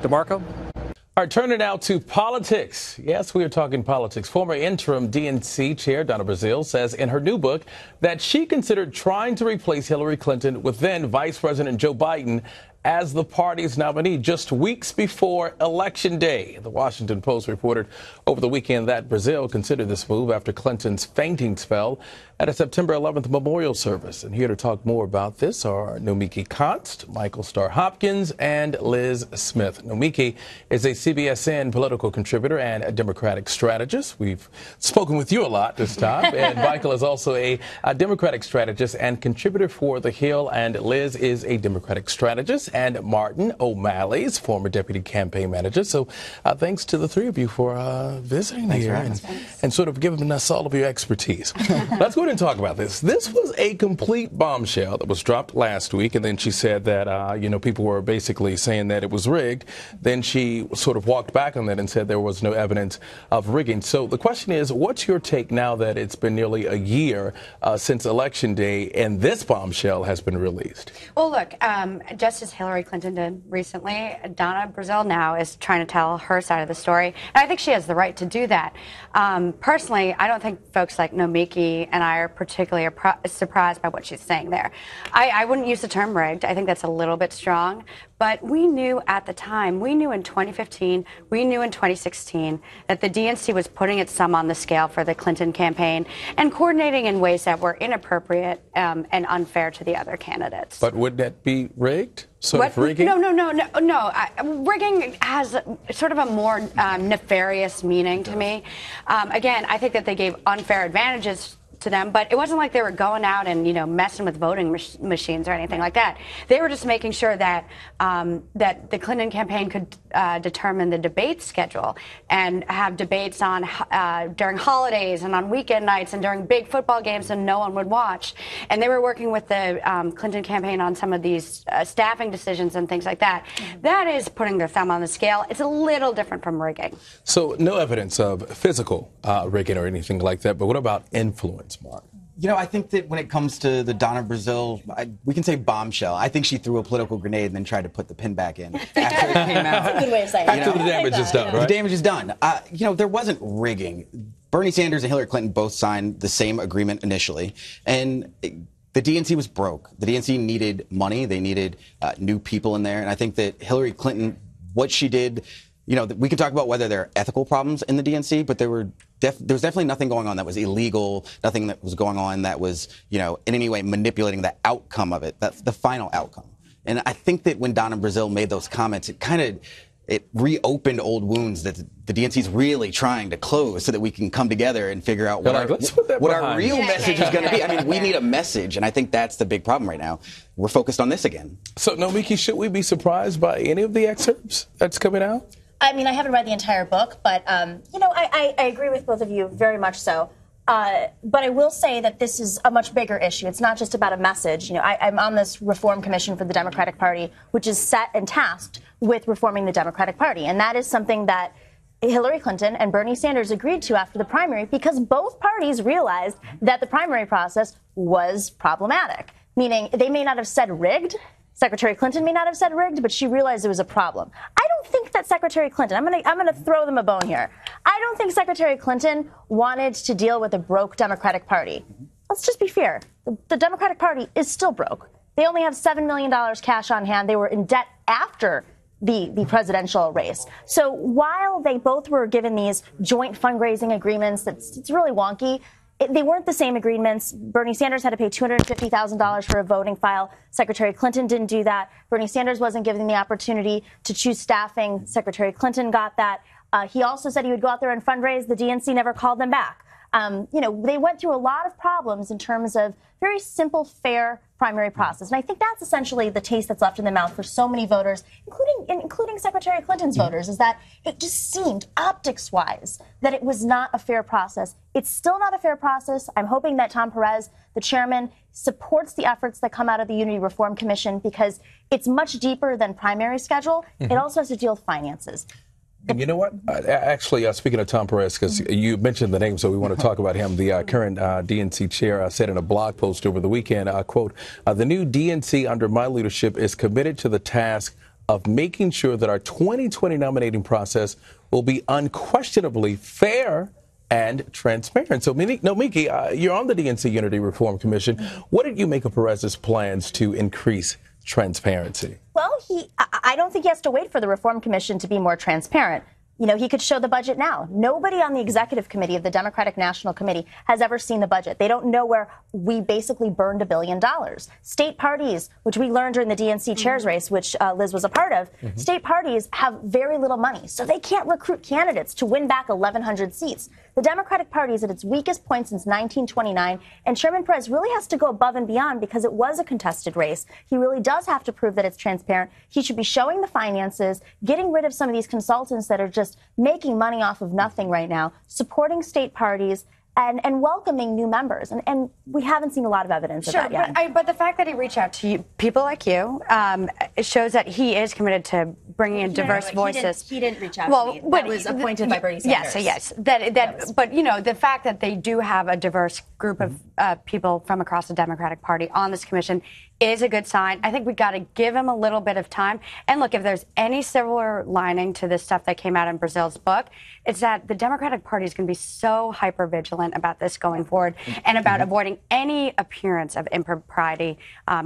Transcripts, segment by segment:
DeMarco? All right, turning now to politics. Yes, we are talking politics. Former interim DNC chair Donna Brazile says in her new book that she considered trying to replace Hillary Clinton with then Vice President Joe Biden as the party's nominee just weeks before Election Day. The Washington Post reported over the weekend that Brazile considered this move after Clinton's fainting spell at a September 11th memorial service. And here to talk more about this are Nomiki Konst, Michael Starr Hopkins, and Lis Smith. Nomiki is a CBSN political contributor and a Democratic strategist. We've spoken with you a lot this time. And Michael is also a Democratic strategist and contributor for The Hill. And Lis is a Democratic strategist and Martin O'Malley's former deputy campaign manager. So thanks to the three of you for visiting here and sort of giving us all of your expertise. Let's go ahead and talk about this. This was a complete bombshell that was dropped last week, and then she said that, people were basically saying that it was rigged. Then she sort of walked back on that and said there was no evidence of rigging. So the question is, what's your take now that it's been nearly a year since Election Day and this bombshell has been released? Well, look, just as Hillary Clinton did recently, Donna Brazile now is trying to tell her side of the story, and I think she has the right to do that. Personally, I don't think folks like Nomiki and I are particularly surprised by what she's saying there. I wouldn't use the term rigged. I think that's a little bit strong. But we knew at the time, we knew in 2015, we knew in 2016 that the DNC was putting its thumb on the scale for the Clinton campaign and coordinating in ways that were inappropriate and unfair to the other candidates. But would that be rigged? Rigging? No. Rigging has sort of a more nefarious meaning to me. Again, I think that they gave unfair advantages to them, but it wasn't like they were going out and messing with voting machines or anything like that. They were just making sure that that the Clinton campaign could determine the debate schedule and have debates on during holidays and on weekend nights and during big football games and no one would watch. And they were working with the Clinton campaign on some of these staffing decisions and things like that. That is putting their thumb on the scale. It's a little different from rigging. So no evidence of physical rigging or anything like that, but what about influence, Mark? I think that when it comes to the Donna Brazile, we can say bombshell. I think she threw a political grenade and then tried to put the pin back in after it came out. That's a good way of saying it. After the damage is done, right? The damage is done. There wasn't rigging. Bernie Sanders and Hillary Clinton both signed the same agreement initially, and the DNC was broke. The DNC needed money. They needed new people in there, and I think that Hillary Clinton, what she did, we can talk about whether there are ethical problems in the DNC, but there was definitely nothing going on that was illegal, nothing that was going on that was, in any way manipulating the outcome of it, that's the final outcome. And I think that when Donna Brazile made those comments, it reopened old wounds that the DNC is really trying to close so that we can come together and figure out what our real message is going to be. I mean, we need a message, and I think that's the big problem right now. We're focused on this again. So, Nomiki, should we be surprised by any of the excerpts that's coming out? I mean, I haven't read the entire book, but, I agree with both of you very much so. But I will say that this is a much bigger issue. It's not just about a message. I'm on this reform commission for the Democratic Party, which is set and tasked with reforming the Democratic Party. And that is something that Hillary Clinton and Bernie Sanders agreed to after the primary because both parties realized that the primary process was problematic, meaning they may not have said rigged. Secretary Clinton may not have said rigged, but she realized it was a problem. I don't think that Secretary Clinton, I'm going to throw them a bone here. I don't think Secretary Clinton wanted to deal with a broke Democratic Party. Let's just be fair. The Democratic Party is still broke. They only have $7 million cash on hand. They were in debt after the presidential race. So while they both were given these joint fundraising agreements, it's really wonky. They weren't the same agreements. Bernie Sanders had to pay $250,000 for a voting file. Secretary Clinton didn't do that. Bernie Sanders wasn't given the opportunity to choose staffing. Secretary Clinton got that. He also said he would go out there and fundraise. The DNC never called them back. They went through a lot of problems in terms of very simple, fair primary process. And I think that's essentially the taste that's left in the mouth for so many voters, including Secretary Clinton's voters, is that it just seemed, optics-wise, that it was not a fair process. It's still not a fair process. I'm hoping that Tom Perez, the chairman, supports the efforts that come out of the Unity Reform Commission because it's much deeper than primary schedule. It also has to deal with finances. And you know what? Actually, speaking of Tom Perez, because you mentioned the name, so we want to talk about him. The current DNC chair said in a blog post over the weekend, quote, the new DNC under my leadership is committed to the task of making sure that our 2020 nominating process will be unquestionably fair and transparent. So, Nomiki, you're on the DNC Unity Reform Commission. What did you make of Perez's plans to increase transparency? Well, I don't think he has to wait for the Reform Commission to be more transparent. You know, he could show the budget now. Nobody on the executive committee of the Democratic National Committee has ever seen the budget. They don't know where we basically burned $1 billion. State parties, which we learned during the DNC chairs race, which Liz was a part of, state parties have very little money, so they can't recruit candidates to win back 1,100 seats. The Democratic Party is at its weakest point since 1929, and Chairman Perez really has to go above and beyond because it was a contested race. He really does have to prove that it's transparent. He should be showing the finances, getting rid of some of these consultants that are just making money off of nothing right now, supporting state parties, and welcoming new members. And we haven't seen a lot of evidence of that yet. But the fact that he reached out to people like you, it shows that he is committed to bringing in diverse voices. He didn't reach out to me. That was appointed by Bernie Sanders. Yes. But, you know, the fact that they do have a diverse group of people from across the Democratic Party on this commission is a good sign. I think we got to give him a little bit of time. And look, if there's any silver lining to this stuff that came out in Brazile's book, it's that the Democratic Party is going to be so hyper vigilant about this going forward and about avoiding any appearance of impropriety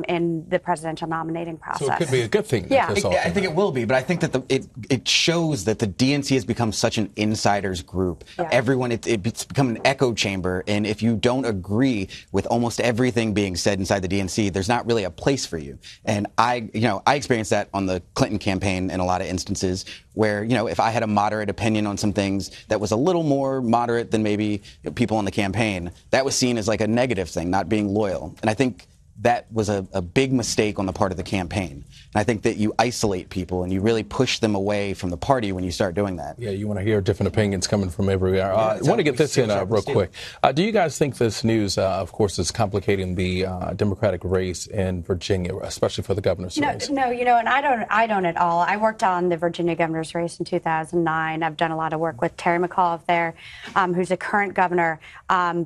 in the presidential nominating process. So it could be a good thing. Yeah, I think it will be, but I think that it shows that the DNC has become such an insiders group. Yeah. Everyone, it's become an echo chamber, and if you don't agree with almost everything being said inside the DNC, there's not really a place for you. And I experienced that on the Clinton campaign in a lot of instances where, if I had a moderate opinion on some things that was a little more moderate than maybe people on the campaign, that was seen as like a negative thing, not being loyal. And I think that was a big mistake on the part of the campaign. And I think that you isolate people and you really push them away from the party when you start doing that. Yeah, you want to hear different opinions coming from everywhere. I want to get this in real quick. Do you guys think this news, of course, is complicating the Democratic race in Virginia, especially for the governor's race? No, and I don't at all. I worked on the Virginia governor's race in 2009. I've done a lot of work with Terry McAuliffe there, who's the current governor.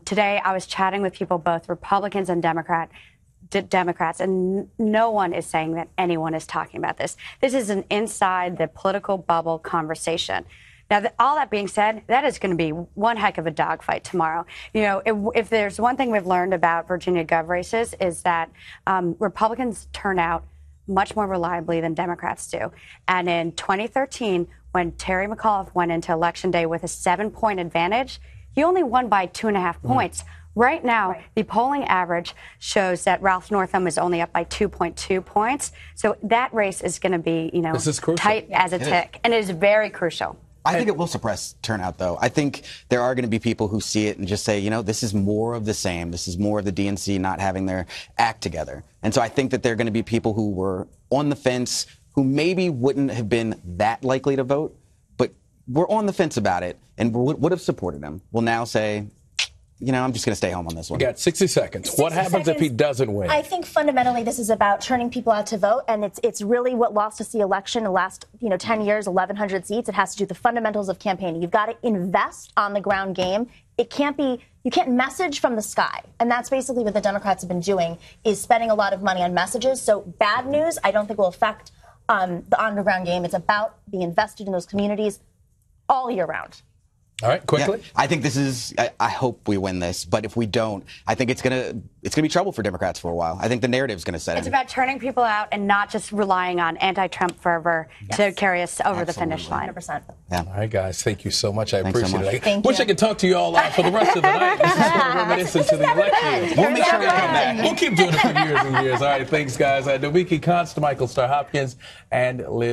Today, I was chatting with people, both Republicans and Democrats, and no one is saying that anyone is talking about this. This is an inside the political bubble conversation. Now, all that being said, that is going to be one heck of a dogfight tomorrow. If there's one thing we've learned about Virginia gov races is that Republicans turn out much more reliably than Democrats do. And in 2013, when Terry McAuliffe went into Election Day with a 7-point advantage, he only won by 2.5 points. Right now, the polling average shows that Ralph Northam is only up by 2.2 points. So that race is going to be, this is tight as a tick. And it is very crucial. I think it will suppress turnout, though. I think there are going to be people who see it and just say, this is more of the same. This is more of the DNC not having their act together. And so I think that there are going to be people who were on the fence who maybe wouldn't have been that likely to vote, but were on the fence about it and would have supported him, will now say, I'm just going to stay home on this one. You got 60 seconds. What happens if he doesn't win? I think fundamentally this is about turning people out to vote, and it's really what lost us the election the last 10 years, 1,100 seats. It has to do with the fundamentals of campaigning. You've got to invest on the ground game. You can't message from the sky, and that's basically what the Democrats have been doing, is spending a lot of money on messages. So bad news, I don't think will affect the on-the-ground game. It's about being invested in those communities all year round. All right, quickly. Yeah, I think this is. I hope we win this, but if we don't, I think it's gonna be trouble for Democrats for a while. I think the narrative's gonna set in. It's about turning people out and not just relying on anti-Trump fervor to carry us over the finish line. 100%. Yeah. All right, guys. Thank you so much. I appreciate it. Thank Wish you. I could talk to you all for the rest of the night. This is sort of reminiscent to the election. We'll make sure we come back. We'll keep doing it for years and years. All right, thanks, guys. Nomiki Konst, Starr, Hopkins, and Lis